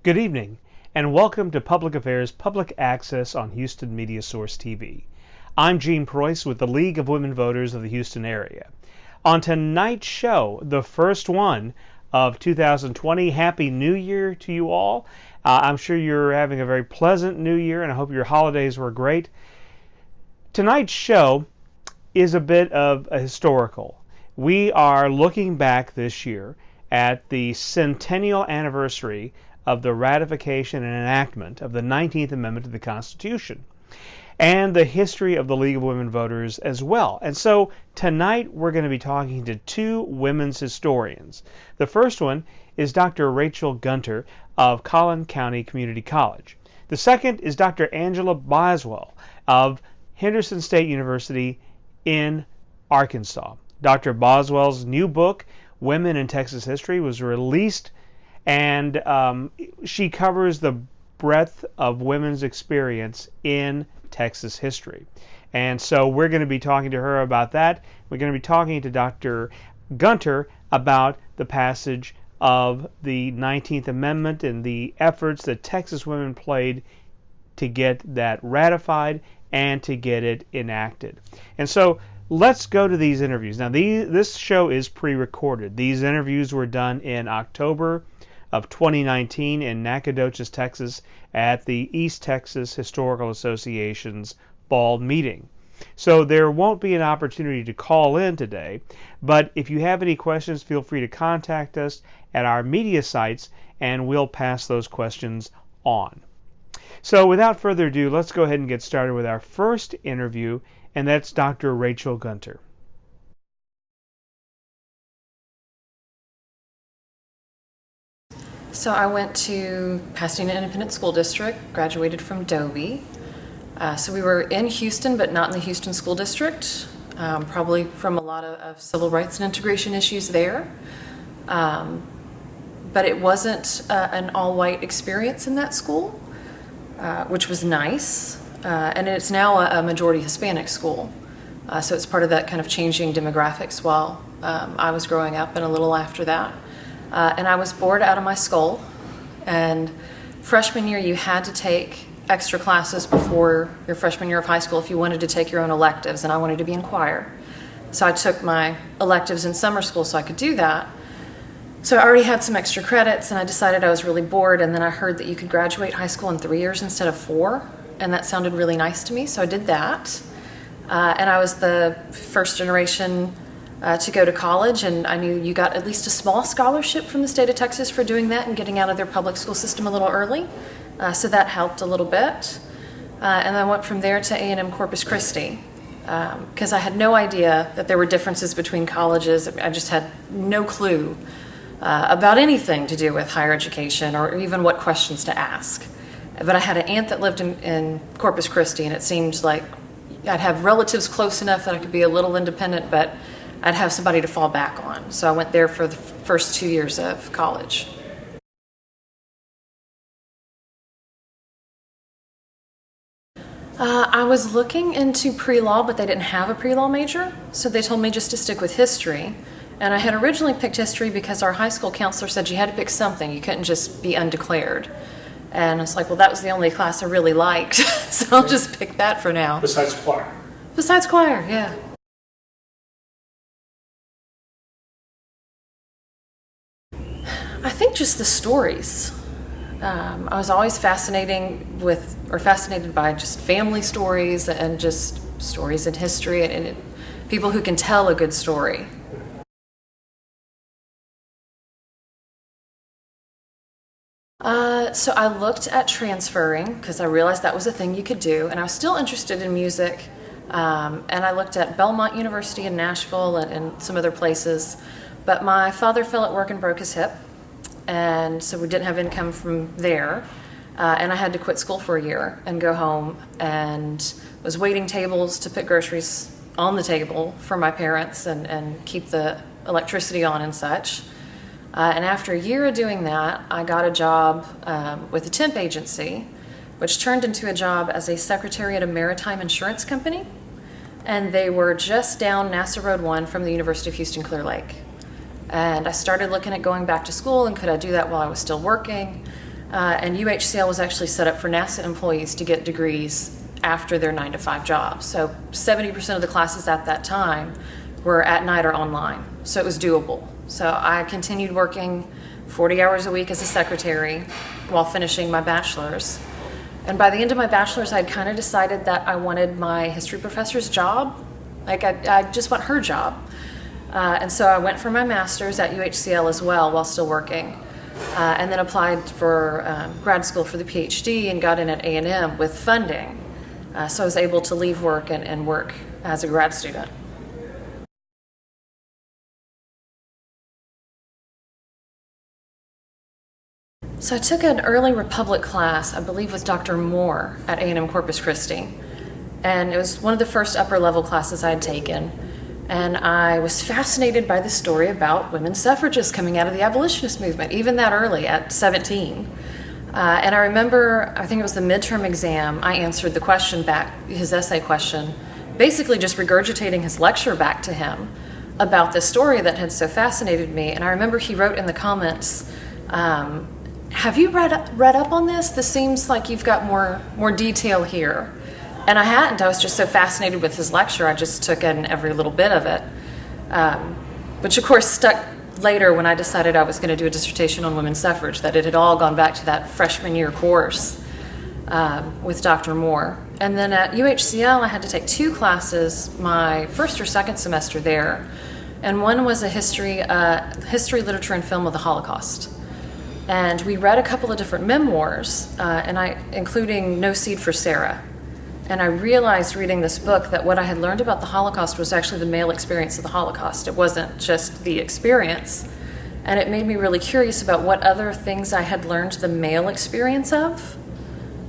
Good evening, and welcome to Public Affairs Public Access on Houston Media Source TV. I'm Gene Preuss with the League of Women Voters of the Houston area. On tonight's show, the first one of 2020, Happy New Year to you all. I'm sure you're having a very pleasant New Year, and I hope your holidays were great. Tonight's show is a bit of a historical. We are looking back this year at the centennial anniversary of the ratification and enactment of the 19th Amendment to the Constitution, and the history of the League of Women Voters as well. And so tonight we're going to be talking to two women's historians. The first one is Dr. Rachael Gunter of Collin County Community College. The second is Dr. Angela Boswell of Henderson State University in Arkansas. Dr. Boswell's new book, Women in Texas History, was released, and she covers the breadth of women's experience in Texas history. And so we're going to be talking to her about that. We're going to be talking to Dr. Gunter about the passage of the 19th Amendment and the efforts that Texas women played to get that ratified and to get it enacted. And so let's go to these interviews. Now, this show is pre-recorded. These interviews were done in October of 2019 in Nacogdoches, Texas, at the East Texas Historical Association's fall meeting. So there won't be an opportunity to call in today, but if you have any questions, feel free to contact us at our media sites, and we'll pass those questions on. So without further ado, let's go ahead and get started with our first interview, and that's Dr. Rachael Gunter. So I went to Pasadena Independent School District, graduated from Dobie. So we were in Houston, but not in the Houston School District, probably from a lot of civil rights and integration issues there. But it wasn't an all-white experience in that school, which was nice. And it's now a majority Hispanic school. So it's part of that kind of changing demographics while I was growing up and a little after that. And I was bored out of my skull, and freshman year you had to take extra classes before your freshman year of high school if you wanted to take your own electives, and I wanted to be in choir. So I took my electives in summer school so I could do that. So I already had some extra credits, and I decided I was really bored, and then I heard that you could graduate high school in 3 years instead of 4, and that sounded really nice to me, so I did that. And I was the first generation to go to college, and I knew you got at least a small scholarship from the state of Texas for doing that and getting out of their public school system a little early, so that helped a little bit. And I went from there to A&M Corpus Christi, because I had no idea that there were differences between colleges. I just had no clue about anything to do with higher education or even what questions to ask. But I had an aunt that lived in Corpus Christi, and it seemed like I'd have relatives close enough that I could be a little independent, but I'd have somebody to fall back on. So I went there for the first 2 years of college. I was looking into pre-law, but they didn't have a pre-law major, so they told me just to stick with history. And I had originally picked history because our high school counselor said you had to pick something. You couldn't just be undeclared. And I was like, well, that was the only class I really liked, so I'll just pick that for now. Besides choir? Besides choir, yeah. I think just the stories. I was always fascinated by just family stories and just stories in history and people who can tell a good story. So I looked at transferring because I realized that was a thing you could do, and I was still interested in music. And I looked at Belmont University in Nashville and some other places, but my father fell at work and broke his hip. And so we didn't have income from there, and I had to quit school for a year and go home, and was waiting tables to put groceries on the table for my parents and keep the electricity on and such. And after a year of doing that, I got a job with a temp agency, which turned into a job as a secretary at a maritime insurance company, and they were just down NASA Road 1 from the University of Houston Clear Lake. And I started looking at going back to school, and could I do that while I was still working? And UHCL was actually set up for NASA employees to get degrees after their 9-to-5 jobs. So 70% of the classes at that time were at night or online, so it was doable. So I continued working 40 hours a week as a secretary while finishing my bachelor's. And by the end of my bachelor's, I'd kind of decided that I wanted my history professor's job. Like, I just want her job. And so I went for my master's at UHCL as well while still working. And then applied for grad school for the PhD and got in at A&M with funding. So I was able to leave work and work as a grad student. So I took an early Republic class, I believe with Dr. Moore at A&M Corpus Christi. And it was one of the first upper level classes I had taken. And I was fascinated by the story about women suffragists coming out of the abolitionist movement, even that early, at 17. And I remember, I think it was the midterm exam, I answered the question back, his essay question, basically just regurgitating his lecture back to him about this story that had so fascinated me. And I remember he wrote in the comments, have you read up on this? This seems like you've got more detail here. And I hadn't. I was just so fascinated with his lecture, I just took in every little bit of it. Which of course stuck later when I decided I was going to do a dissertation on women's suffrage, that it had all gone back to that freshman year course with Dr. Moore. And then at UHCL, I had to take 2 classes my first or second semester there. And one was a history, literature, and film of the Holocaust. And we read a couple of different memoirs, including No Seed for Sarah. And I realized reading this book that what I had learned about the Holocaust was actually the male experience of the Holocaust. It wasn't just the experience. And it made me really curious about what other things I had learned the male experience of,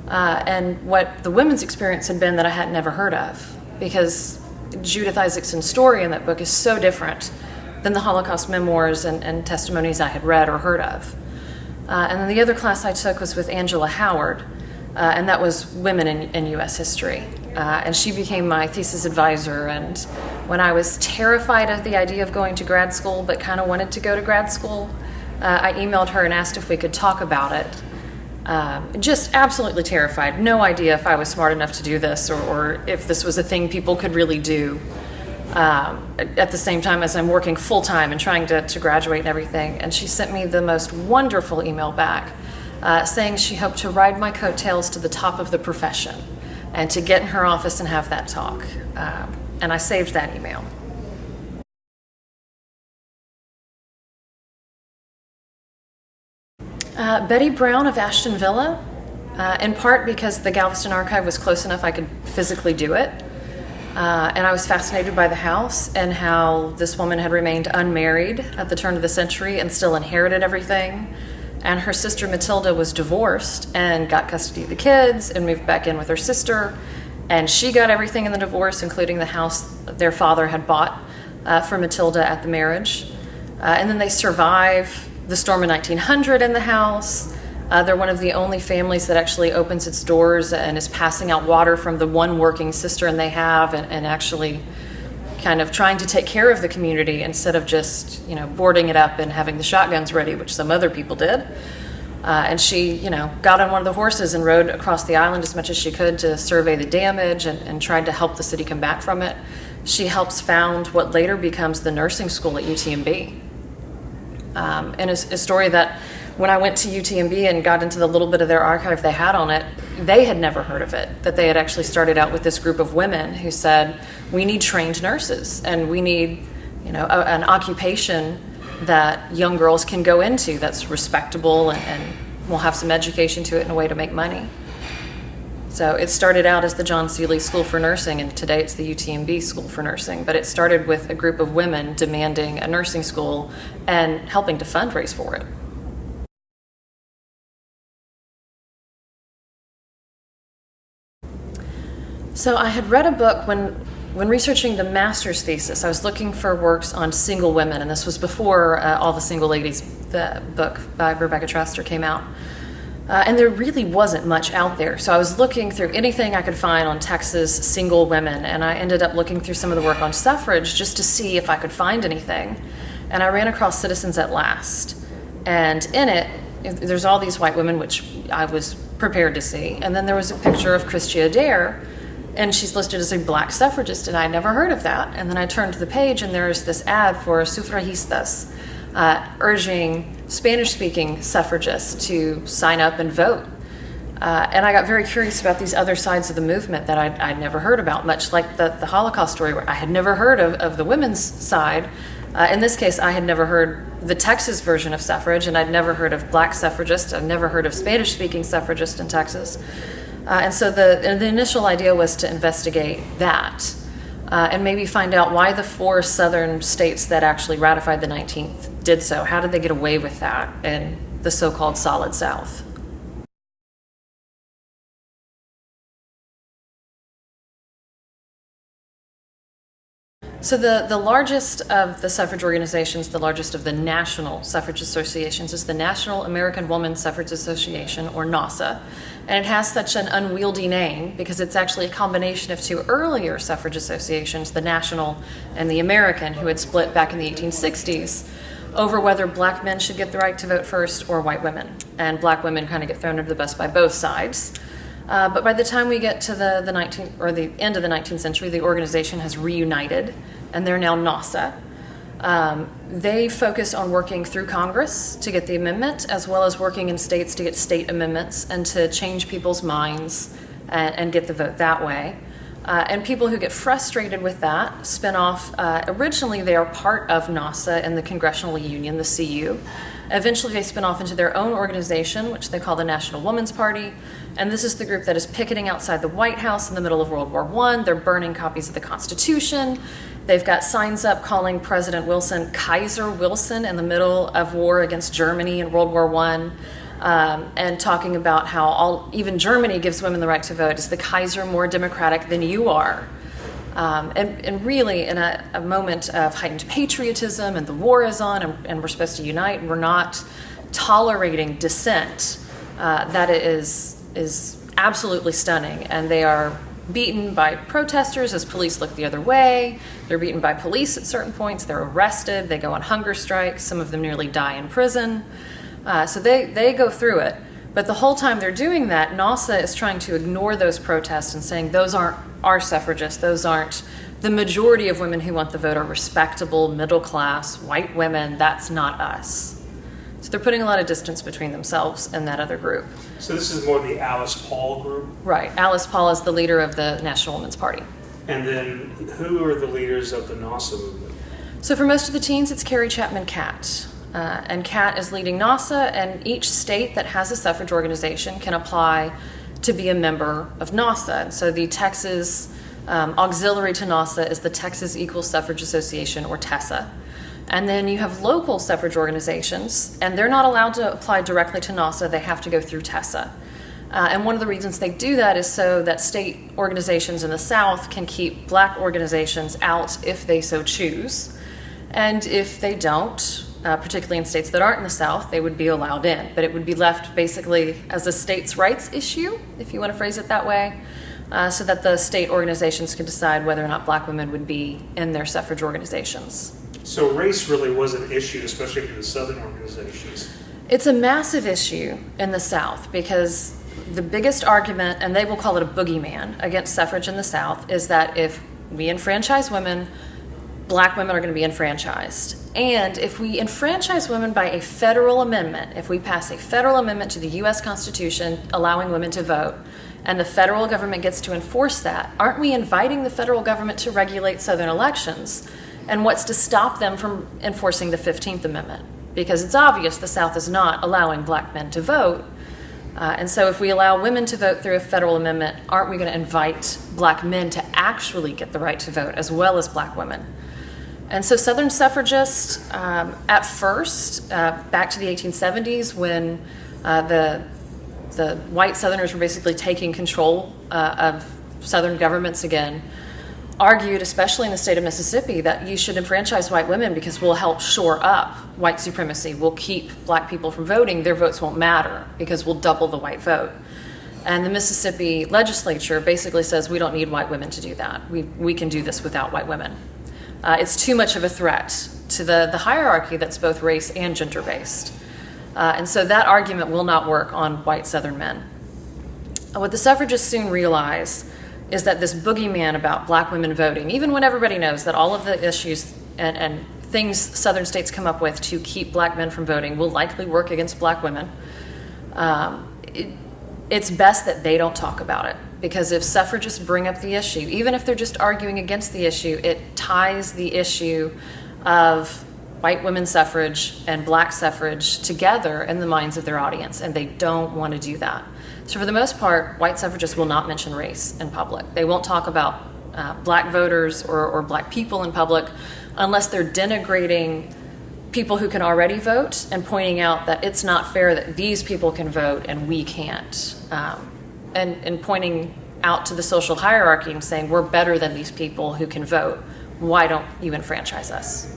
and what the women's experience had been that I had never heard of. Because Judith Isaacson's story in that book is so different than the Holocaust memoirs and testimonies I had read or heard of. And then the other class I took was with Angela Howard, and that was Women in U.S. History. And she became my thesis advisor, and when I was terrified of the idea of going to grad school but kind of wanted to go to grad school, I emailed her and asked if we could talk about it. Just absolutely terrified. No idea if I was smart enough to do this or if this was a thing people could really do. At the same time as I'm working full-time and trying to graduate and everything. And she sent me the most wonderful email back saying she hoped to ride my coattails to the top of the profession and to get in her office and have that talk. And I saved that email. Betty Brown of Ashton Villa, in part because the Galveston Archive was close enough I could physically do it. And I was fascinated by the house and how this woman had remained unmarried at the turn of the century and still inherited everything. And her sister Matilda was divorced and got custody of the kids and moved back in with her sister. And she got everything in the divorce, including the house their father had bought for Matilda at the marriage. And then they survive the storm of 1900 in the house. They're one of the only families that actually opens its doors and is passing out water from the one working cistern they have and actually kind of trying to take care of the community instead of just, boarding it up and having the shotguns ready, which some other people did. And she, got on one of the horses and rode across the island as much as she could to survey the damage and tried to help the city come back from it. She helps found what later becomes the nursing school at UTMB. And a story that when I went to UTMB and got into the little bit of their archive they had on it, they had never heard of it, that they had actually started out with this group of women who said, we need trained nurses and we need, an occupation that young girls can go into that's respectable and will have some education to it and a way to make money. So it started out as the John Seeley School for Nursing, and today it's the UTMB School for Nursing. But it started with a group of women demanding a nursing school and helping to fundraise for it. So I had read a book when researching the master's thesis. I was looking for works on single women, and this was before All the Single Ladies, the book by Rebecca Traister, came out. And there really wasn't much out there. So I was looking through anything I could find on Texas single women, and I ended up looking through some of the work on suffrage just to see if I could find anything. And I ran across Citizens at Last. And in it, there's all these white women, which I was prepared to see. And then there was a picture of Christi Adair, and she's listed as a black suffragist, and I'd never heard of that. And then I turned to the page, and there's this ad for suffragistas, urging Spanish-speaking suffragists to sign up and vote. And I got very curious about these other sides of the movement that I'd never heard about, much like the Holocaust story, where I had never heard of the women's side. In this case, I had never heard the Texas version of suffrage, and I'd never heard of black suffragists. I'd never heard of Spanish-speaking suffragists in Texas. And so the initial idea was to investigate that and maybe find out why the 4 southern states that actually ratified the 19th did so. How did they get away with that in the so-called Solid South? So the largest of the suffrage organizations, the largest of the national suffrage associations, is the National American Woman Suffrage Association, or NAWSA. And it has such an unwieldy name because it's actually a combination of 2 earlier suffrage associations, the National and the American, who had split back in the 1860s over whether black men should get the right to vote first or white women. And black women kind of get thrown under the bus by both sides. But by the time we get to the end of the 19th century, the organization has reunited, and they're now NAWSA. They focus on working through Congress to get the amendment, as well as working in states to get state amendments and to change people's minds and get the vote that way. And people who get frustrated with that spin off. Originally, they are part of NAWSA and the Congressional Union, the CU. Eventually, they spin off into their own organization, which they call the National Woman's Party. And this is the group that is picketing outside the White House in the middle of World War I. They're burning copies of the Constitution. They've got signs up calling President Wilson Kaiser Wilson in the middle of war against Germany in World War I. And talking about how even Germany gives women the right to vote. Is the Kaiser more democratic than you are? And really, in a moment of heightened patriotism, and the war is on, and we're supposed to unite, and we're not tolerating dissent, that is absolutely stunning. And they are beaten by protesters as police look the other way. They're beaten by police at certain points. They're arrested. They go on hunger strikes. Some of them nearly die in prison. So they go through it. But the whole time they're doing that, NAWSA is trying to ignore those protests and saying those aren't our suffragists. Those aren't the majority of women who want the vote are respectable, middle class, white women. That's not us. So they're putting a lot of distance between themselves and that other group. So this is more the Alice Paul group? Right. Alice Paul is the leader of the National Women's Party. And then who are the leaders of the NAWSA movement? So for most of the teens, it's Carrie Chapman Catt. And Catt is leading NAWSA, and each state that has a suffrage organization can apply to be a member of NAWSA. And so the Texas auxiliary to NAWSA is the Texas Equal Suffrage Association, or TESA. And then you have local suffrage organizations, and they're not allowed to apply directly to NAWSA. They have to go through TESA. And one of the reasons they do that is so that state organizations in the South can keep black organizations out if they so choose. And if they don't, particularly in states that aren't in the South, they would be allowed in. But it would be left basically as a states' rights issue, if you want to phrase it that way, so that the state organizations could decide whether or not black women would be in their suffrage organizations. So race really was an issue, especially for the Southern organizations. It's a massive issue in the South because the biggest argument, and they will call it a boogeyman, against suffrage in the South is that if we enfranchise women, black women are going to be enfranchised. And if we enfranchise women by a federal amendment, if we pass a federal amendment to the U.S. Constitution allowing women to vote, and the federal government gets to enforce that, aren't we inviting the federal government to regulate Southern elections? And what's to stop them from enforcing the 15th Amendment? Because it's obvious the South is not allowing black men to vote. And so if we allow women to vote through a federal amendment, aren't we going to invite black men to actually get the right to vote as well as black women? And so Southern suffragists, at first, back to the 1870s, when the white Southerners were basically taking control of Southern governments again, argued, especially in the state of Mississippi, that you should enfranchise white women because we'll help shore up white supremacy. We'll keep black people from voting. Their votes won't matter because we'll double the white vote. And the Mississippi legislature basically says we don't need white women to do that. We can do this without white women. It's too much of a threat to the hierarchy that's both race and gender-based. And so that argument will not work on white Southern men. What the suffragists soon realize is that this boogeyman about black women voting, even when everybody knows that all of the issues and things Southern states come up with to keep black men from voting will likely work against black women, it's best that they don't talk about it. Because if suffragists bring up the issue, even if they're just arguing against the issue, it ties the issue of white women's suffrage and black suffrage together in the minds of their audience, and they don't want to do that. So for the most part, white suffragists will not mention race in public. They won't talk about black voters or black people in public unless they're denigrating people who can already vote and pointing out that it's not fair that these people can vote and we can't. And pointing out to the social hierarchy and saying, we're better than these people who can vote. Why don't you enfranchise us?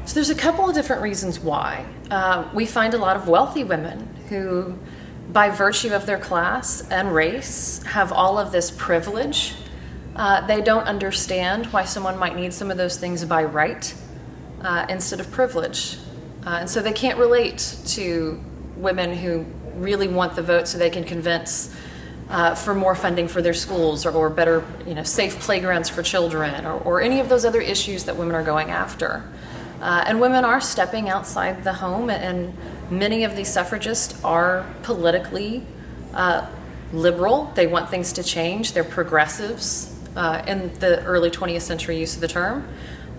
So there's a couple of different reasons why. We find a lot of wealthy women who, by virtue of their class and race, have all of this privilege. They don't understand why someone might need some of those things by right instead of privilege. And so they can't relate to women who really want the vote so they can convince for more funding for their schools or better, safe playgrounds for children or any of those other issues that women are going after. And women are stepping outside the home, and many of these suffragists are politically liberal. They want things to change. They're progressives in the early 20th century use of the term.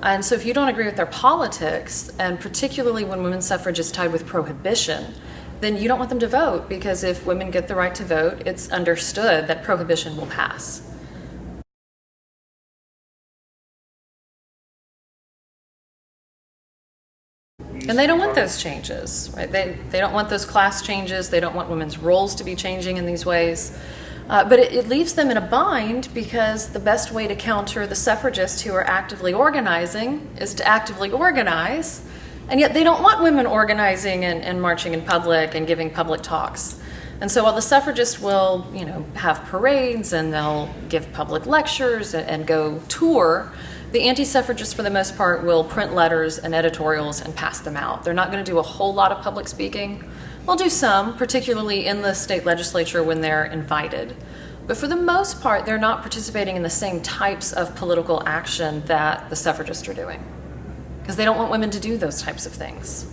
And so if you don't agree with their politics, and particularly when women's suffrage is tied with prohibition, then you don't want them to vote, because if women get the right to vote, it's understood that prohibition will pass. And they don't want those changes, right? They don't want those class changes. They don't want women's roles to be changing in these ways. But it leaves them in a bind, because the best way to counter the suffragists who are actively organizing is to actively organize. And yet they don't want women organizing and marching in public and giving public talks. And so while the suffragists will, have parades and they'll give public lectures and go tour, the anti-suffragists, for the most part, will print letters and editorials and pass them out. They're not going to do a whole lot of public speaking. They'll do some, particularly in the state legislature when they're invited. But for the most part, they're not participating in the same types of political action that the suffragists are doing, because they don't want women to do those types of things.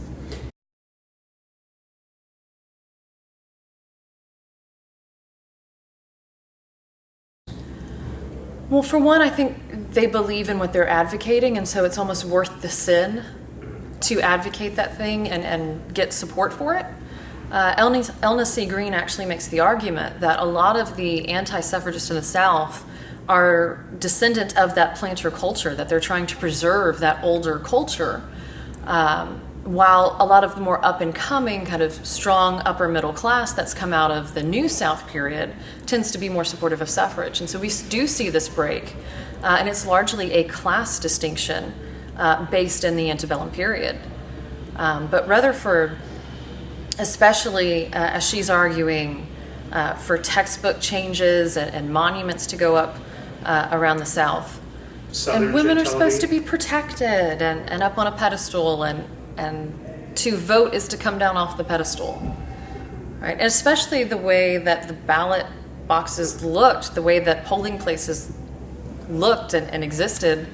Well, for one, I think they believe in what they're advocating, and so it's almost worth the sin to advocate that thing and get support for it. Elna C. Green actually makes the argument that a lot of the anti-suffragists in the South are descendant of that planter culture, that they're trying to preserve that older culture, while a lot of the more up-and-coming kind of strong upper middle class that's come out of the New South period tends to be more supportive of suffrage. And so we do see this break, and it's largely a class distinction based in the antebellum period. But Rutherford, especially as she's arguing for textbook changes and monuments to go up around the South, Southern and women are supposed to be protected and up on a pedestal, and to vote is to come down off the pedestal, right? And especially the way that the ballot boxes looked, the way that polling places looked and existed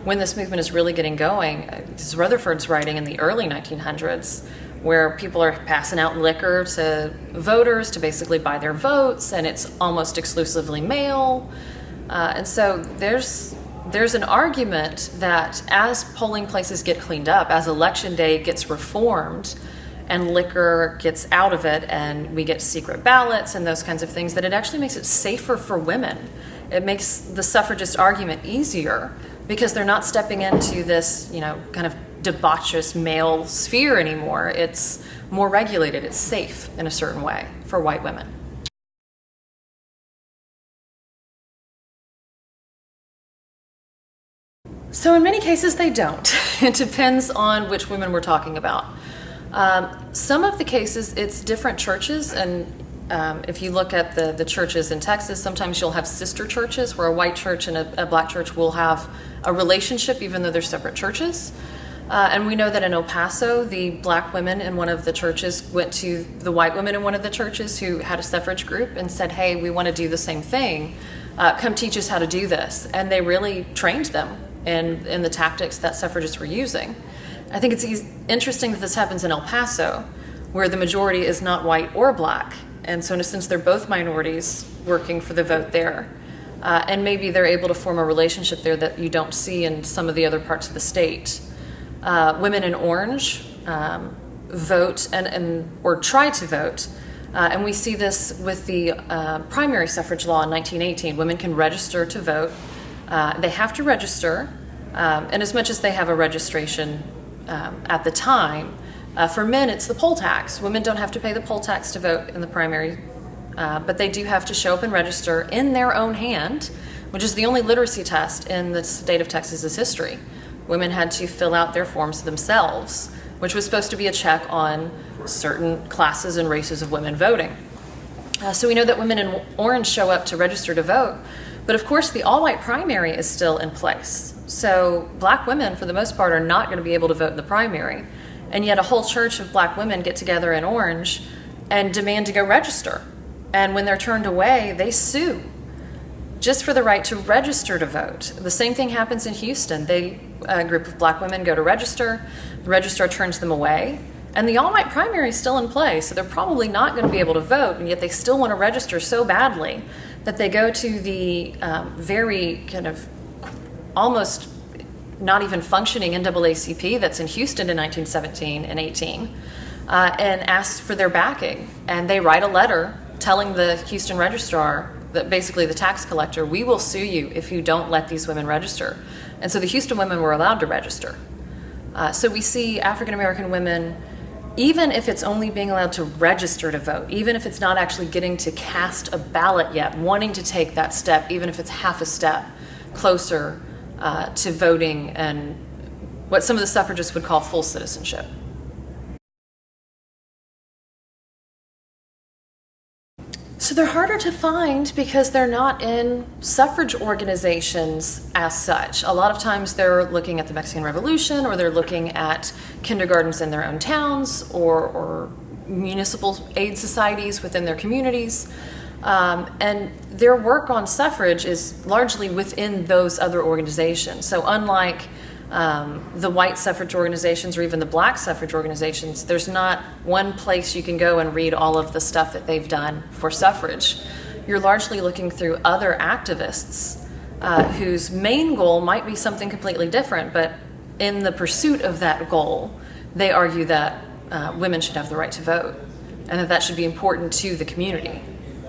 when this movement is really getting going. This is Rutherford's writing in the early 1900s, where people are passing out liquor to voters to basically buy their votes, and it's almost exclusively male. And so there's an argument that as polling places get cleaned up, as election day gets reformed and liquor gets out of it and we get secret ballots and those kinds of things, that it actually makes it safer for women. It makes the suffragist argument easier, because they're not stepping into this, kind of debaucherous male sphere anymore. It's more regulated. It's safe in a certain way for white women. So in many cases, they don't. It depends on which women we're talking about. Some of the cases, it's different churches and If you look at the churches in Texas, sometimes you'll have sister churches where a white church and a black church will have a relationship even though they're separate churches. And we know that in El Paso, the black women in one of the churches went to the white women in one of the churches who had a suffrage group and said, hey, we want to do the same thing. Come teach us how to do this. And they really trained them in the tactics that suffragists were using. I think it's interesting that this happens in El Paso, where the majority is not white or black. And so in a sense, they're both minorities working for the vote there. And maybe they're able to form a relationship there that you don't see in some of the other parts of the state. Women in orange vote or try to vote. And we see this with the primary suffrage law in 1918. Women can register to vote. They have to register. And as much as they have a registration at the time, for men, it's the poll tax. Women don't have to pay the poll tax to vote in the primary, but they do have to show up and register in their own hand, which is the only literacy test in the state of Texas's history. Women had to fill out their forms themselves, which was supposed to be a check on certain classes and races of women voting. So we know that women in orange show up to register to vote, but of course the all-white primary is still in place. So black women, for the most part, are not going to be able to vote in the primary. And yet a whole church of black women get together in orange and demand to go register. And when they're turned away, they sue just for the right to register to vote. The same thing happens in Houston. A group of black women go to register, the registrar turns them away, and the all-white primary is still in play, so they're probably not going to be able to vote, and yet they still want to register so badly that they go to the very kind of almost not even functioning NAACP that's in Houston in 1917 and 18, and ask for their backing. And they write a letter telling the Houston registrar, that basically the tax collector, we will sue you if you don't let these women register. And so the Houston women were allowed to register. So we see African American women, even if it's only being allowed to register to vote, even if it's not actually getting to cast a ballot yet, wanting to take that step, even if it's half a step closer to voting and what some of the suffragists would call full citizenship. So they're harder to find because they're not in suffrage organizations as such. A lot of times they're looking at the Mexican Revolution, or they're looking at kindergartens in their own towns, or municipal aid societies within their communities. And their work on suffrage is largely within those other organizations. So unlike the white suffrage organizations or even the black suffrage organizations, there's not one place you can go and read all of the stuff that they've done for suffrage. You're largely looking through other activists whose main goal might be something completely different, but in the pursuit of that goal, they argue that women should have the right to vote, and that should be important to the community,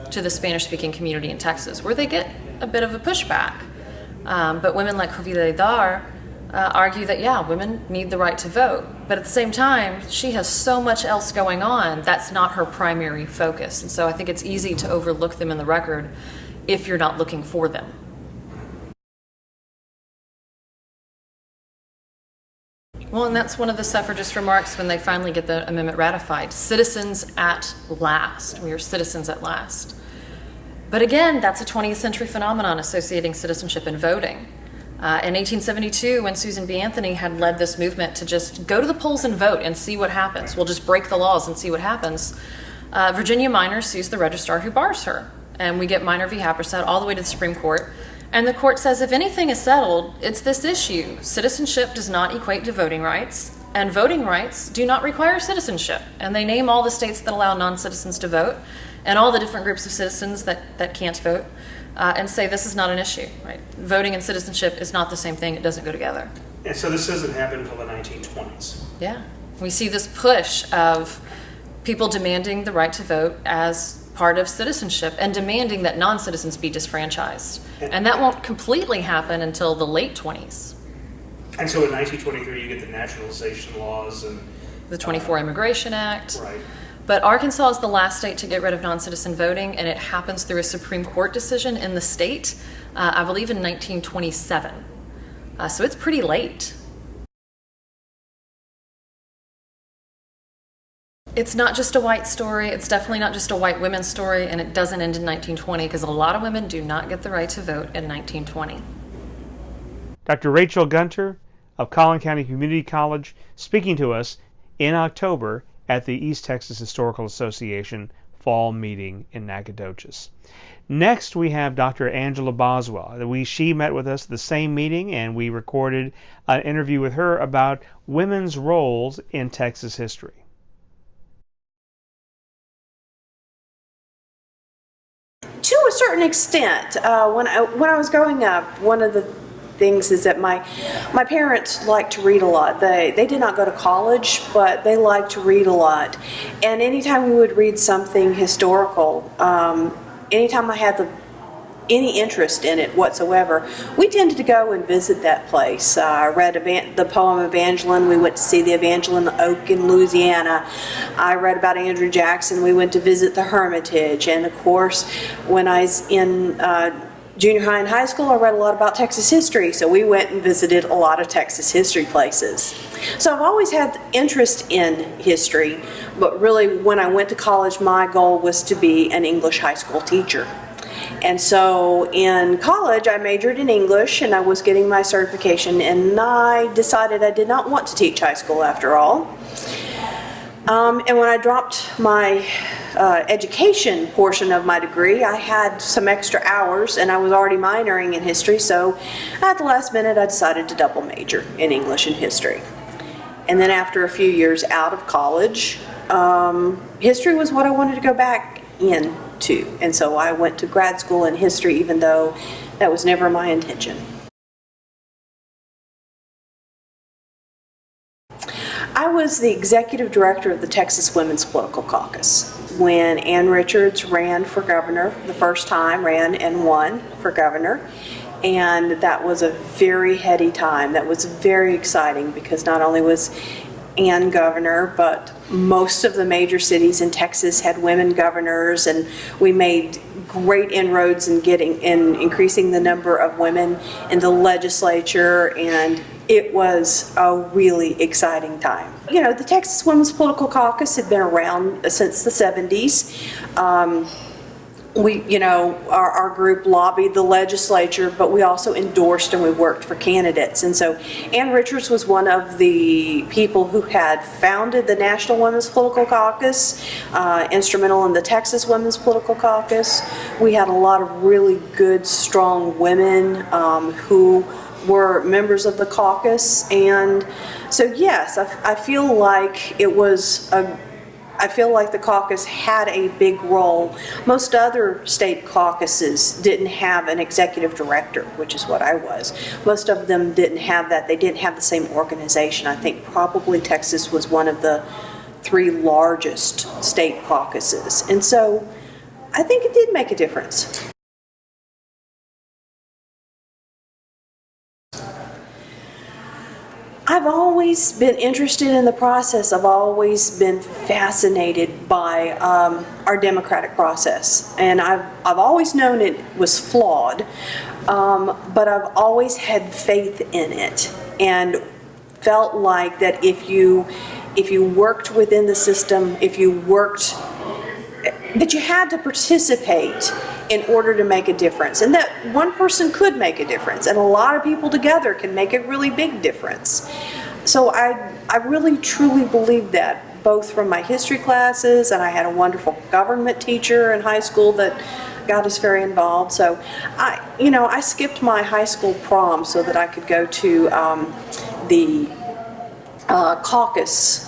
to the Spanish-speaking community in Texas, where they get a bit of a pushback. But women like Jovita Dar argue that, yeah, women need the right to vote. But at the same time, she has so much else going on, that's not her primary focus. And so I think it's easy to overlook them in the record if you're not looking for them. Well, and that's one of the suffragists' remarks when they finally get the amendment ratified. Citizens at last. We are citizens at last. But again, that's a 20th century phenomenon associating citizenship and voting. In 1872, when Susan B. Anthony had led this movement to just go to the polls and vote and see what happens, we'll just break the laws and see what happens, Virginia Minor sues the registrar who bars her. And we get Minor v. Happersett all the way to the Supreme Court. And the court says if anything is settled, it's this issue. Citizenship does not equate to voting rights, and voting rights do not require citizenship. And they name all the states that allow non-citizens to vote and all the different groups of citizens that can't vote. And say this is not an issue, right? Voting and citizenship is not the same thing. It doesn't go together. And so this doesn't happen until the 1920s. Yeah. We see this push of people demanding the right to vote as part of citizenship and demanding that non-citizens be disfranchised. And that won't completely happen until the late 20s. And so in 1923, you get the naturalization laws and the 24 Immigration Act. Right. But Arkansas is the last state to get rid of non-citizen voting, and it happens through a Supreme Court decision in the state, I believe in 1927. So it's pretty late. It's not just a white story. It's definitely not just a white women's story, and it doesn't end in 1920 because a lot of women do not get the right to vote in 1920. Dr. Rachael Gunter of Collin County Community College speaking to us in October at the East Texas Historical Association Fall Meeting in Nacogdoches. Next, we have Dr. Angela Boswell. She met with us at the same meeting, and we recorded an interview with her about women's roles in Texas history. To a certain extent, when I was growing up, one of the things is that my parents liked to read a lot. They did not go to college, but they liked to read a lot. And anytime we would read something historical, anytime I had any interest in it whatsoever, we tended to go and visit that place. I read the poem Evangeline. We went to see the Evangeline Oak in Louisiana. I read about Andrew Jackson. We went to visit the Hermitage. And of course, when I was in junior high and high school, I read a lot about Texas history. So we went and visited a lot of Texas history places. So I've always had interest in history, but really when I went to college, my goal was to be an English high school teacher. And so in college, I majored in English, and I was getting my certification, and I decided I did not want to teach high school after all. And when I dropped my education portion of my degree, I had some extra hours, and I was already minoring in history, so at the last minute, I decided to double major in English and history. And then after a few years out of college, history was what I wanted to go back into. And so I went to grad school in history, even though that was never my intention. I was the executive director of the Texas Women's Political Caucus when Ann Richards ran for governor the first time, ran and won for governor. And that was a very heady time. That was very exciting because not only was Ann governor, but most of the major cities in Texas had women governors, and we made great inroads in increasing the number of women in the legislature, and it was a really exciting time. You know, the Texas Women's Political Caucus had been around since the 70s. Our group lobbied the legislature, but we also endorsed and we worked for candidates. And so Ann Richards was one of the people who had founded the National Women's Political Caucus, instrumental in the Texas Women's Political Caucus. We had a lot of really good, strong women who were members of the caucus. And so yes, I feel like I feel like the caucus had a big role. Most other state caucuses didn't have an executive director, which is what I was. Most of them didn't have that. They didn't have the same organization. I think probably Texas was one of the 3 largest state caucuses. And so I think it did make a difference. I've always been interested in the process. I've always been fascinated by our democratic process. And I've always known it was flawed, but I've always had faith in it and felt like that if you worked within the system, that you had to participate in order to make a difference, and that one person could make a difference, and a lot of people together can make a really big difference. So I really truly believe that, both from my history classes, and I had a wonderful government teacher in high school that got us very involved. So I skipped my high school prom so that I could go to the caucus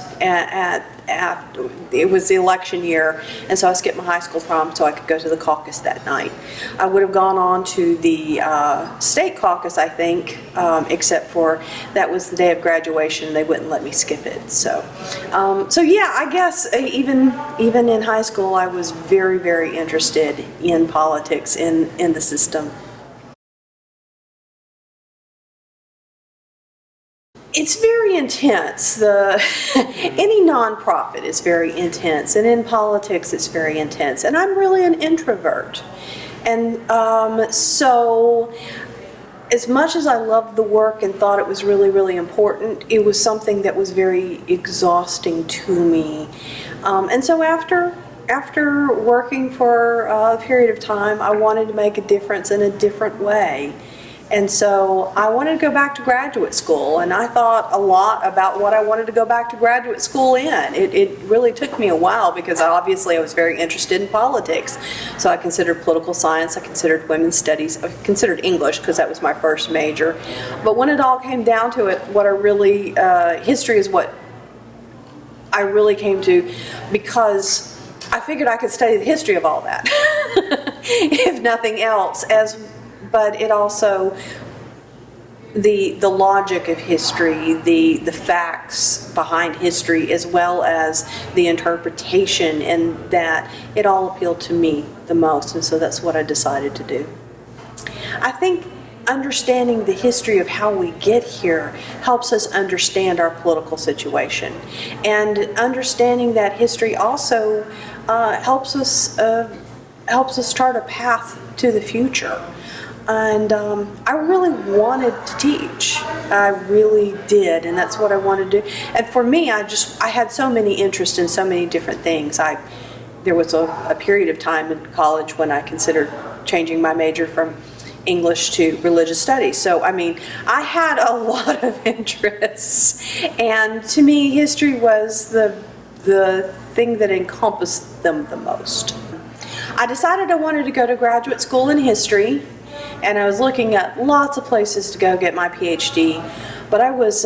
it was the election year, and so I skipped my high school prom so I could go to the caucus that night. I would have gone on to the state caucus, I think, except for that was the day of graduation. They wouldn't let me skip it. So yeah, I guess even in high school, I was very, very interested in politics, in the system. It's very intense. Any nonprofit is very intense, and in politics it's very intense. And I'm really an introvert, and so as much as I loved the work and thought it was really, really important, it was something that was very exhausting to me. And so after working for a period of time, I wanted to make a difference in a different way. And so I wanted to go back to graduate school, and I thought a lot about what I wanted to go back to graduate school in. It really took me a while because obviously I was very interested in politics. So I considered political science, I considered women's studies, I considered English because that was my first major. But when it all came down to it, what I really, history is what I really came to, because I figured I could study the history of all that, if nothing else, but it also, the logic of history, the facts behind history, as well as the interpretation, and that it all appealed to me the most, and so that's what I decided to do. I think understanding the history of how we get here helps us understand our political situation, and understanding that history also helps us chart a path to the future. And I really wanted to teach. I really did, and that's what I wanted to do. And for me, I had so many interests in so many different things. There was a period of time in college when I considered changing my major from English to religious studies. So, I mean, I had a lot of interests, and to me, history was the thing that encompassed them the most. I decided I wanted to go to graduate school in history, and I was looking at lots of places to go get my PhD, but I was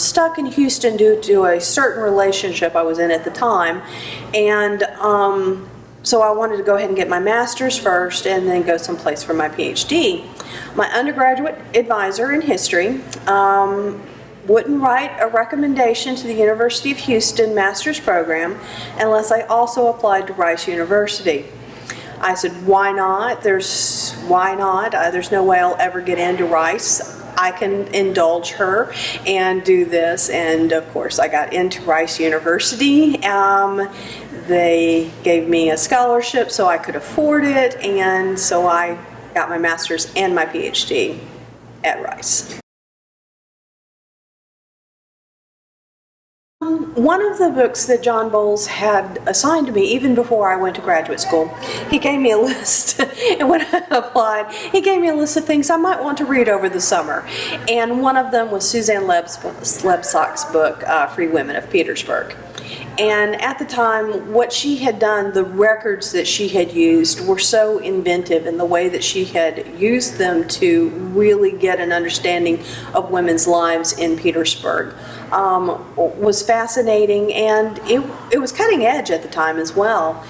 stuck in Houston due to a certain relationship I was in at the time, and so I wanted to go ahead and get my master's first and then go someplace for my PhD. My undergraduate advisor in history wouldn't write a recommendation to the University of Houston master's program unless I also applied to Rice University. I said, why not? There's no way I'll ever get into Rice. I can indulge her and do this. And of course, I got into Rice University. They gave me a scholarship so I could afford it. And so I got my master's and my PhD at Rice. One of the books that John Bowles had assigned to me, even before I went to graduate school, he gave me a list, and when I applied, he gave me a list of things I might want to read over the summer. And one of them was Suzanne Lebsack's book, Free Women of Petersburg. And at the time, what she had done, the records that she had used were so inventive in the way that she had used them to really get an understanding of women's lives in Petersburg. Was fascinating, and it was cutting edge at the time as well.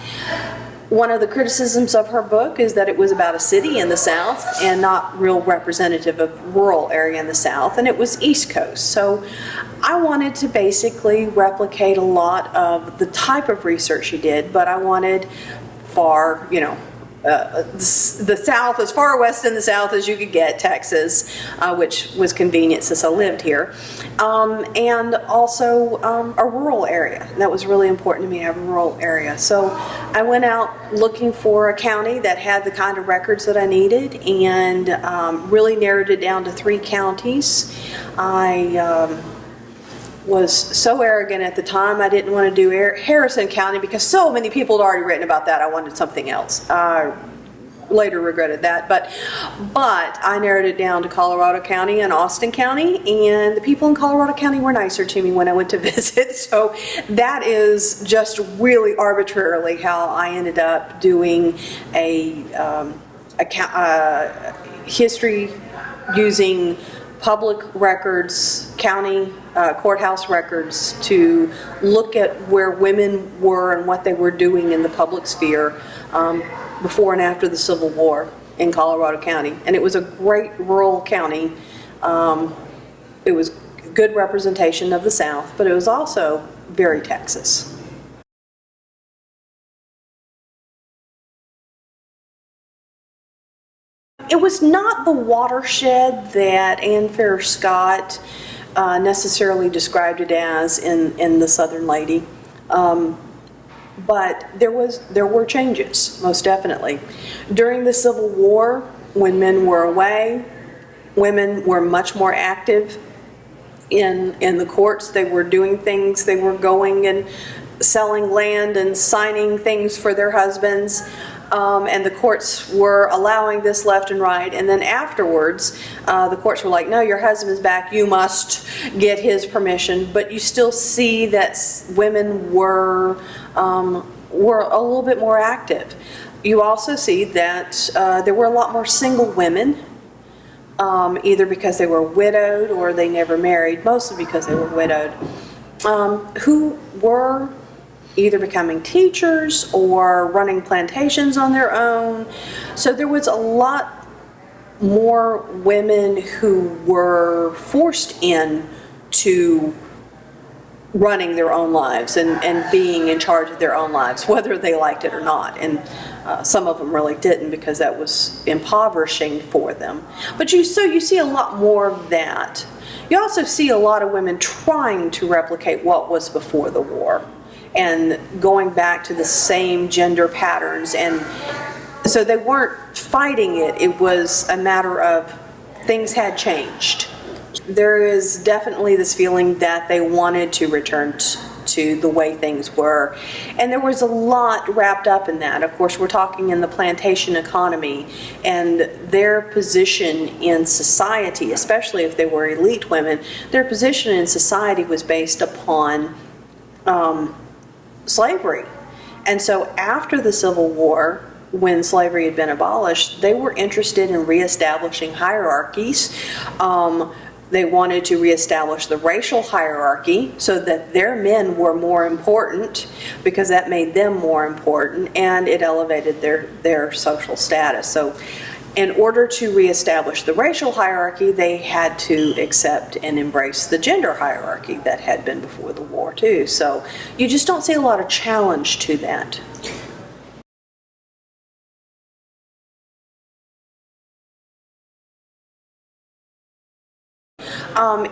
One of the criticisms of her book is that it was about a city in the South and not real representative of rural area in the South, and it was East Coast. So I wanted to basically replicate a lot of the type of research she did, but I wanted far, the South, as far west in the South as you could get, Texas, which was convenient since I lived here, and also a rural area. That was really important to me, to have a rural area. So I went out looking for a county that had the kind of records that I needed, and really narrowed it down to 3 counties. I was so arrogant at the time, I didn't want to do Harrison County because so many people had already written about that. I wanted something else. I later regretted that, but I narrowed it down to Colorado County and Austin County, and the people in Colorado County were nicer to me when I went to visit. So that is just really arbitrarily how I ended up doing a history using public records, county courthouse records, to look at where women were and what they were doing in the public sphere before and after the Civil War in Colorado County. And it was a great rural county. It was good representation of the South, but it was also very Texas. It was not the watershed that Anne Fair Scott necessarily described it as in The Southern Lady, but there were changes, most definitely. During the Civil War, when men were away, women were much more active in the courts. They were doing things. They were going and selling land and signing things for their husbands. And the courts were allowing this left and right. And then afterwards, the courts were like, no, your husband's back. You must get his permission. But you still see that women were a little bit more active. You also see that there were a lot more single women, either because they were widowed or they never married, mostly because they were widowed, who were either becoming teachers or running plantations on their own. So there was a lot more women who were forced into running their own lives and being in charge of their own lives, whether they liked it or not. And some of them really didn't, because that was impoverishing for them. But you see a lot more of that. You also see a lot of women trying to replicate what was before the war and going back to the same gender patterns. And so they weren't fighting it. It was a matter of things had changed. There is definitely this feeling that they wanted to return to the way things were. And there was a lot wrapped up in that. Of course, we're talking in the plantation economy, and their position in society, especially if they were elite women, their position in society was based upon slavery. And so after the Civil War, when slavery had been abolished, they were interested in reestablishing hierarchies. They wanted to reestablish the racial hierarchy so that their men were more important, because that made them more important, and it elevated their social status. So in order to reestablish the racial hierarchy, they had to accept and embrace the gender hierarchy that had been before the war too. So you just don't see a lot of challenge to that.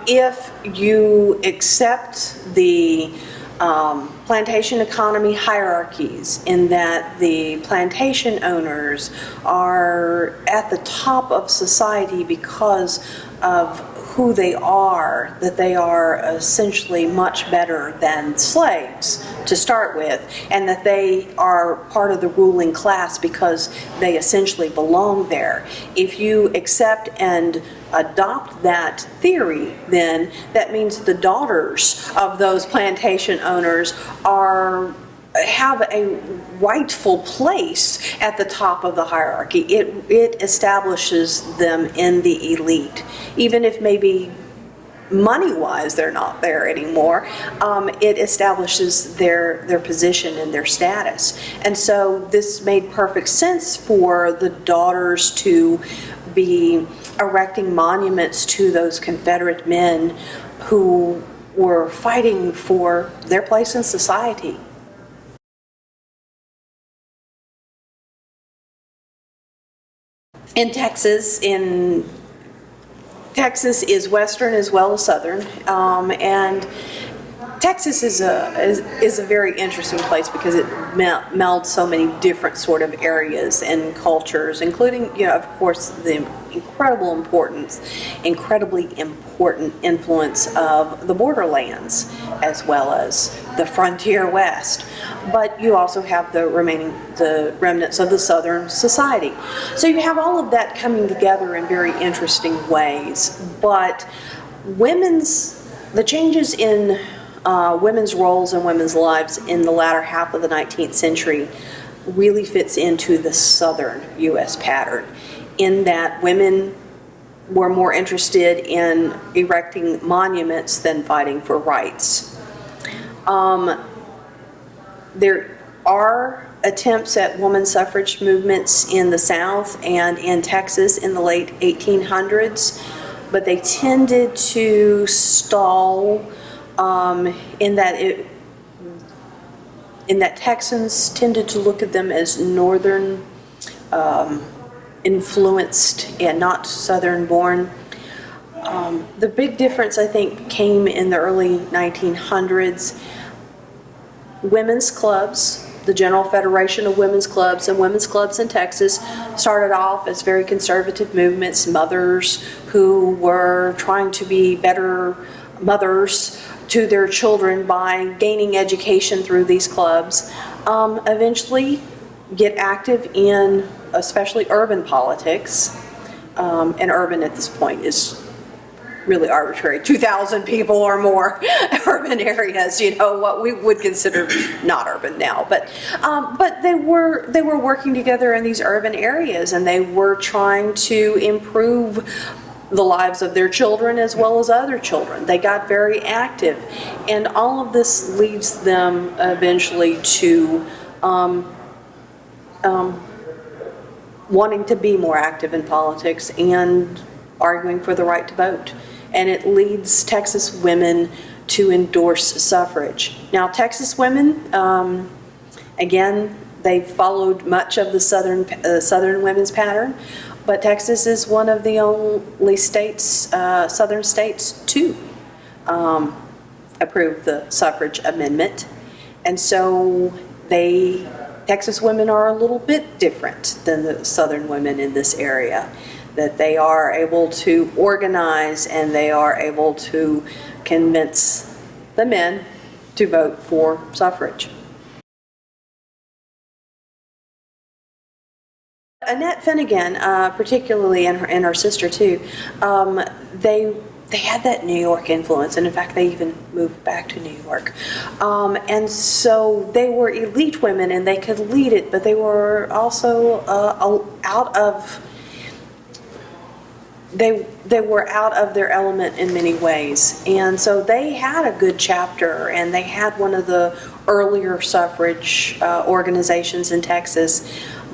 If you accept the plantation economy hierarchies, in that the plantation owners are at the top of society because of who they are, that they are essentially much better than slaves to start with, and that they are part of the ruling class because they essentially belong there. If you accept and adopt that theory, then that means the daughters of those plantation owners have a rightful place at the top of the hierarchy. It establishes them in the elite, even if maybe money-wise they're not there anymore. It establishes their position and their status. And so this made perfect sense for the daughters to be erecting monuments to those Confederate men who were fighting for their place in society. In Texas is western as well as southern, and Texas is a very interesting place because it melds so many different sort of areas and cultures, including, of course, the incredibly important influence of the borderlands as well as the frontier west. But you also have the remnants of the Southern society. So you have all of that coming together in very interesting ways. But the changes in women's roles and women's lives in the latter half of the 19th century really fits into the Southern U.S. pattern, in that women were more interested in erecting monuments than fighting for rights. There are attempts at woman suffrage movements in the South and in Texas in the late 1800s, but they tended to stall in that Texans tended to look at them as northern influenced and not southern born. The big difference, I think, came in the early 1900s. Women's clubs, the General Federation of Women's Clubs and women's clubs in Texas, started off as very conservative movements, mothers who were trying to be better mothers to their children by gaining education through these clubs, eventually get active in especially urban politics. And urban at this point is really arbitrary, 2,000 people or more urban areas, what we would consider not urban now. But they were working together in these urban areas, and they were trying to improve the lives of their children as well as other children. They got very active, and all of this leads them eventually to wanting to be more active in politics and arguing for the right to vote. And it leads Texas women to endorse suffrage. Now, Texas women, again, they followed much of the Southern women's pattern, but Texas is one of the only states, Southern states, to approve the suffrage amendment. And so Texas women are a little bit different than the Southern women in this area, that they are able to organize and they are able to convince the men to vote for suffrage. Annette Finnegan, particularly, and her sister too, they had that New York influence, and in fact they even moved back to New York. And so they were elite women and they could lead it, but they were also they were out of their element in many ways. And so they had a good chapter, and they had one of the earlier suffrage organizations in Texas,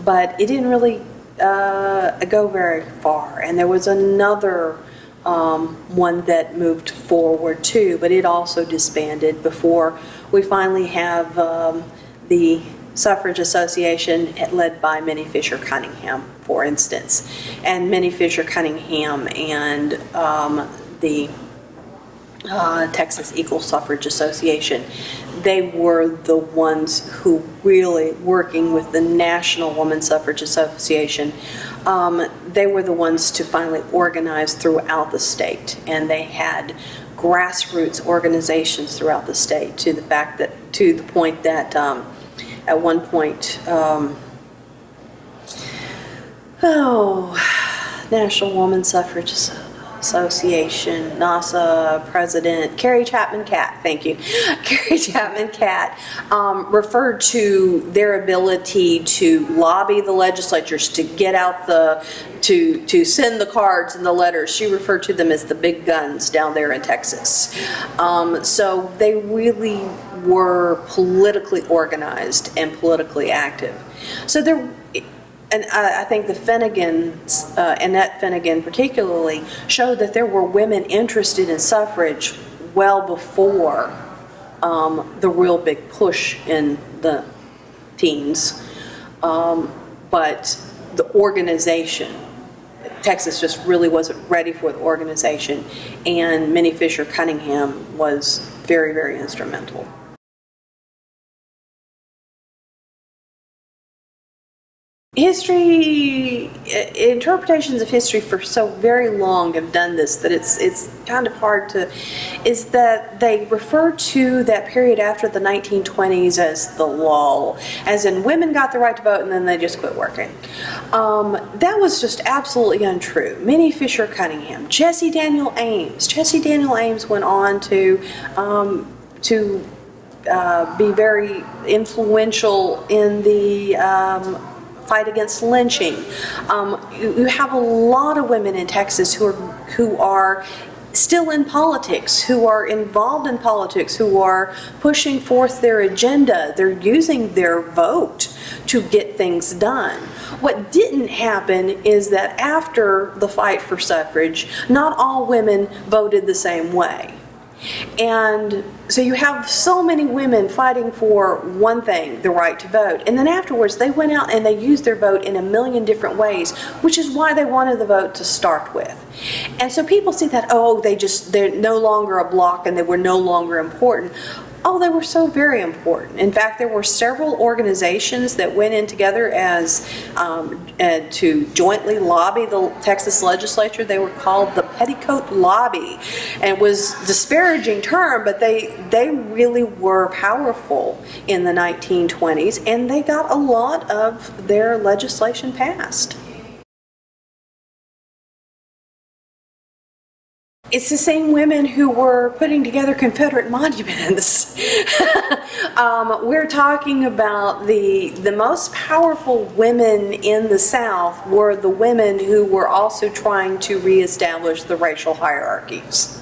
but it didn't really go very far. And there was another one that moved forward too, but it also disbanded before we finally have the Suffrage Association led by Minnie Fisher Cunningham, for instance. And Minnie Fisher Cunningham and the Texas Equal Suffrage Association, they were the ones who really, working with the National Woman Suffrage Association, they were the ones to finally organize throughout the state, and they had grassroots organizations throughout the state to the point that at one point, National Woman Suffrage Association, NASA President Carrie Chapman Catt, thank you, Carrie Chapman Catt, referred to their ability to lobby the legislatures to get out to send the cards and the letters. She referred to them as the big guns down there in Texas. So they really were politically organized and politically active. So there. And I think the Finnegans, Annette Finnegan particularly, showed that there were women interested in suffrage well before the real big push in the teens. But the organization, Texas just really wasn't ready for the organization, and Minnie Fisher Cunningham was very, very instrumental. History, interpretations of history for so very long have done this that it's kind of hard to, is that they refer to that period after the 1920s as the lull, as in women got the right to vote and then they just quit working. That was just absolutely untrue. Minnie Fisher Cunningham, Jessie Daniel Ames went on to be very influential in the fight against lynching. You have a lot of women in Texas who are still in politics, who are involved in politics, who are pushing forth their agenda. They're using their vote to get things done. What didn't happen is that after the fight for suffrage, not all women voted the same way. And so you have so many women fighting for one thing, the right to vote, and then afterwards they went out and they used their vote in a million different ways, which is why they wanted the vote to start with. And so people see that, they're no longer a block and they were no longer important. Oh, they were so very important. In fact, there were several organizations that went in together to jointly lobby the Texas legislature. They were called the petticoat lobby. And it was a disparaging term, but they really were powerful in the 1920s, and they got a lot of their legislation passed. It's the same women who were putting together Confederate monuments. We're talking about the most powerful women in the South were the women who were also trying to reestablish the racial hierarchies.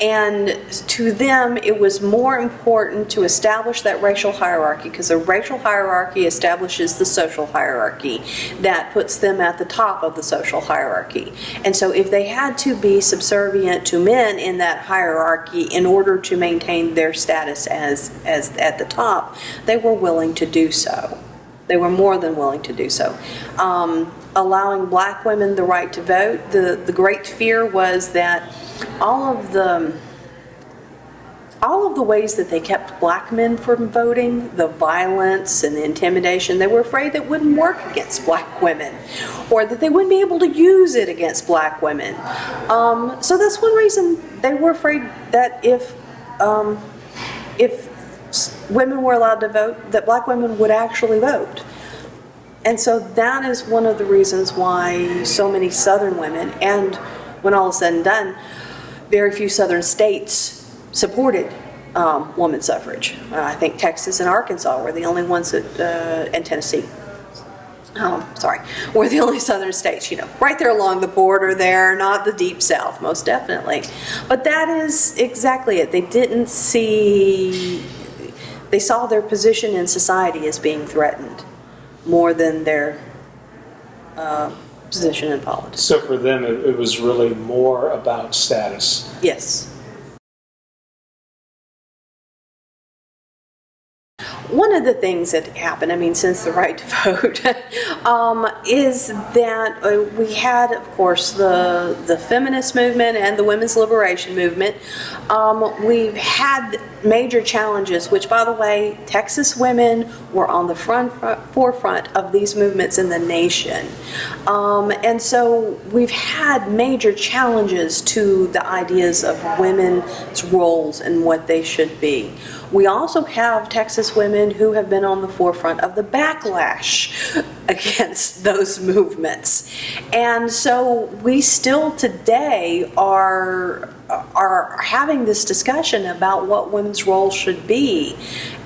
And to them, it was more important to establish that racial hierarchy, because the racial hierarchy establishes the social hierarchy that puts them at the top of the social hierarchy. And so if they had to be subservient to men in that hierarchy in order to maintain their status as at the top, they were willing to do so. They were more than willing to do so. Allowing black women the right to vote, the great fear was that all of the ways that they kept black men from voting, the violence and the intimidation, they were afraid that wouldn't work against black women, or that they wouldn't be able to use it against black women. So that's one reason they were afraid that if women were allowed to vote, that black women would actually vote. And so that is one of the reasons why so many Southern women, and when all is said and done, very few Southern states supported women's suffrage. I think Texas and Arkansas were the only ones that, and Tennessee, were the only Southern states, right there along the border there, not the deep South, most definitely. But that is exactly it. They saw their position in society as being threatened more than their position in politics. So for them, it was really more about status. Yes. One of the things that happened, since the right to vote, is that we had, of course, the feminist movement and the women's liberation movement. We've had major challenges, which, by the way, Texas women were on the forefront of these movements in the nation. And so we've had major challenges to the ideas of women's roles and what they should be. We also have Texas women who have been on the forefront of the backlash against those movements. And so we still today are having this discussion about what women's roles should be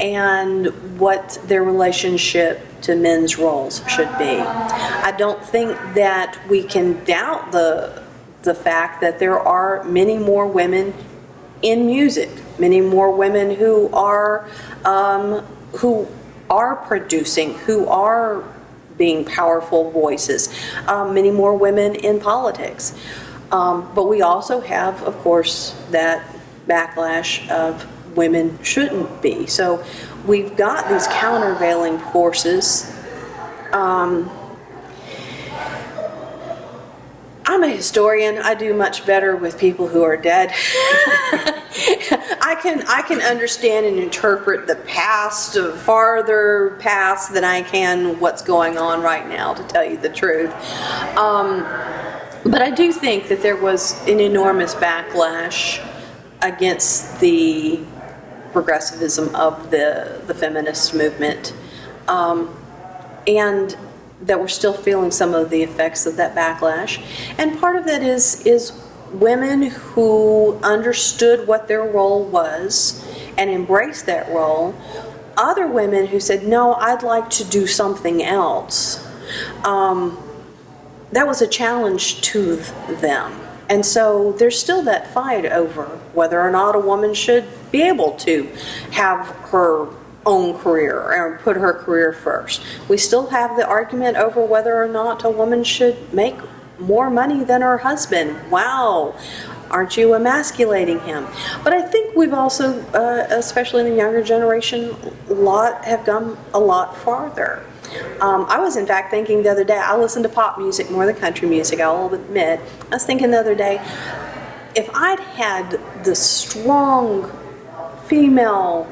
and what their relationship to men's roles should be. I don't think that we can doubt the fact that there are many more women in music, many more women who are producing, who are being powerful voices, many more women in politics. But we also have, of course, that backlash of women shouldn't be. So we've got these countervailing forces. I'm a historian. I do much better with people who are dead. I can understand and interpret the past, farther past than I can what's going on right now, to tell you the truth. But I do think that there was an enormous backlash against the progressivism of the feminist movement, and that we're still feeling some of the effects of that backlash. And part of that is women who understood what their role was and embraced that role. Other women who said, no, I'd like to do something else. That was a challenge to them. And so there's still that fight over whether or not a woman should be able to have her own career or put her career first. We still have the argument over whether or not a woman should make more money than her husband. Wow, aren't you emasculating him? But I think we've also, especially in the younger generation, have gone a lot farther. I was in fact thinking the other day, I listen to pop music more than country music, I'll admit. I was thinking the other day, if I'd had the strong female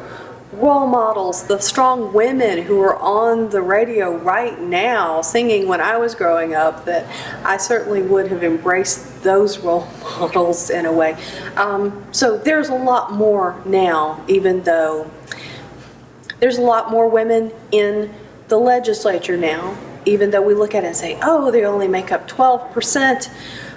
role models, the strong women who are on the radio right now singing when I was growing up, that I certainly would have embraced those role models in a way. So there's a lot more now, even though there's a lot more women in the legislature now, even though we look at it and say, oh, they only make up 12%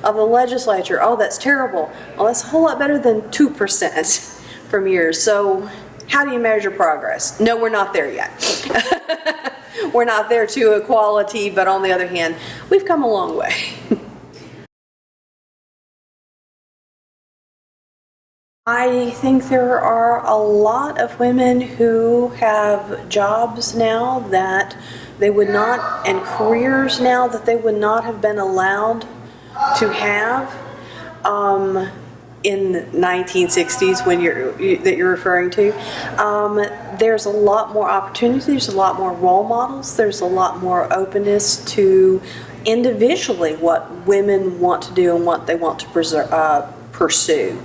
of the legislature. Oh, that's terrible. Well, that's a whole lot better than 2% from years. So how do you measure progress? No, we're not there yet. We're not there to equality, but on the other hand, we've come a long way. I think there are a lot of women who have jobs now that they would not, and careers now that they would not have been allowed to have in the 1960s when that you're referring to. There's a lot more opportunity, there's a lot more role models, there's a lot more openness to individually what women want to do and what they want to pursue.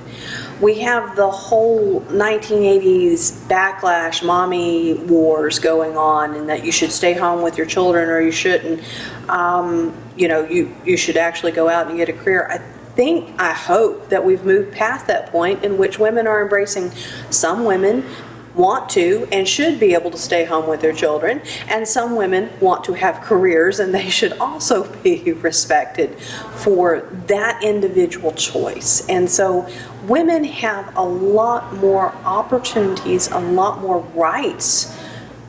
We have the whole 1980s backlash, mommy wars going on, and that you should stay home with your children or you shouldn't. You should actually go out and get a career. I hope that we've moved past that point in which women are embracing. Some women want to and should be able to stay home with their children, and some women want to have careers, and they should also be respected for that individual choice. And so women have a lot more opportunities, a lot more rights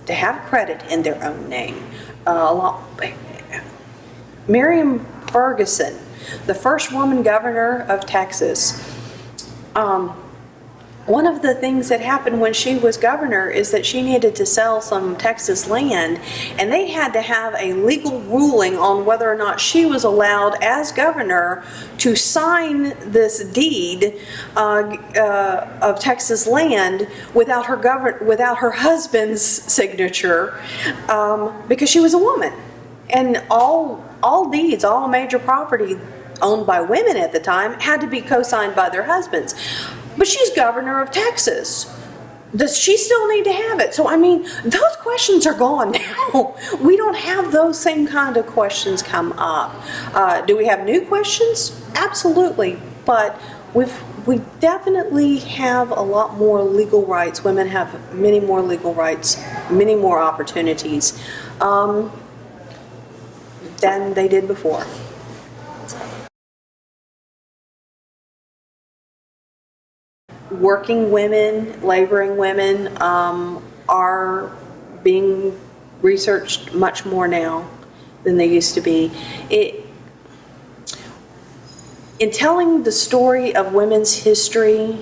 to have credit in their own name. Miriam Ferguson, the first woman governor of Texas, one of the things that happened when she was governor is that she needed to sell some Texas land, and they had to have a legal ruling on whether or not she was allowed as governor to sign this deed of Texas land without her husband's signature, because she was a woman. And all deeds, all major property owned by women at the time had to be co-signed by their husbands. But she's governor of Texas. Does she still need to have it? So, I mean, those questions are gone now. We don't have those same kind of questions come up. Do we have new questions? Absolutely. But we definitely have a lot more legal rights. Women have many more legal rights, many more opportunities than they did before. Working women, laboring women are being researched much more now than they used to be. In telling the story of women's history,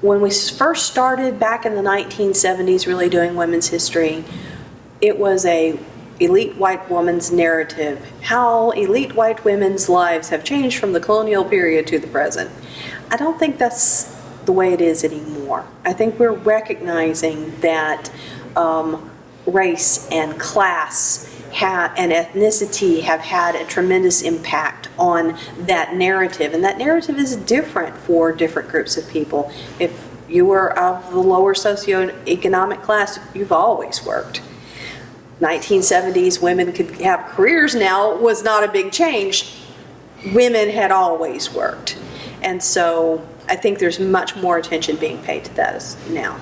when we first started back in the 1970s really doing women's history, it was a elite white woman's narrative, how elite white women's lives have changed from the colonial period to the present. I don't think that's the way it is anymore. I think we're recognizing that race and class and ethnicity have had a tremendous impact on that narrative, and that narrative is different for different groups of people. If you were of the lower socioeconomic class, you've always worked. 1970s, women could have careers now was not a big change. Women had always worked. And so I think there's much more attention being paid to that now.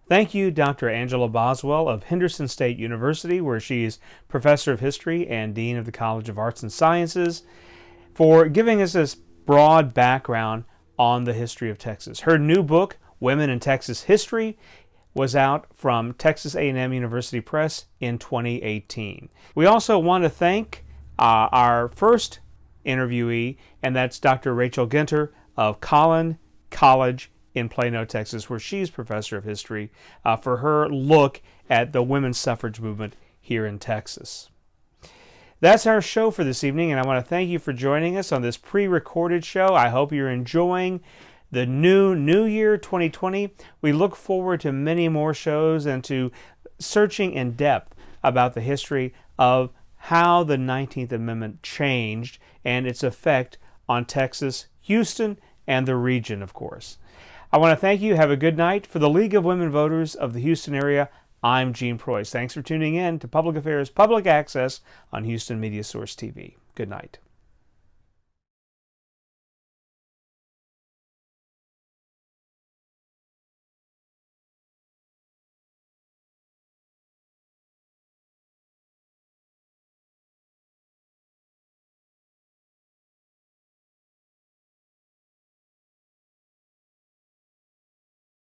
Thank you, Dr. Angela Boswell of Henderson State University, where she is Professor of History and Dean of the College of Arts and Sciences, for giving us this broad background on the history of Texas. Her new book, Women in Texas History, was out from Texas A&M University Press in 2018. We also want to thank our first interviewee, and that's Dr. Rachael Gunter of Collin College in Plano, Texas, where she's Professor of History, for her look at the women's suffrage movement here in Texas. That's our show for this evening, and I want to thank you for joining us on this pre-recorded show. I hope you're enjoying the new year 2020. We look forward to many more shows and to searching in depth about the history of how the 19th Amendment changed and its effect on Texas, Houston, and the region, of course. I want to thank you. Have a good night. For the League of Women Voters of the Houston area, I'm Gene Preuss. Thanks for tuning in to Public Affairs Public Access on Houston Media Source TV. Good night.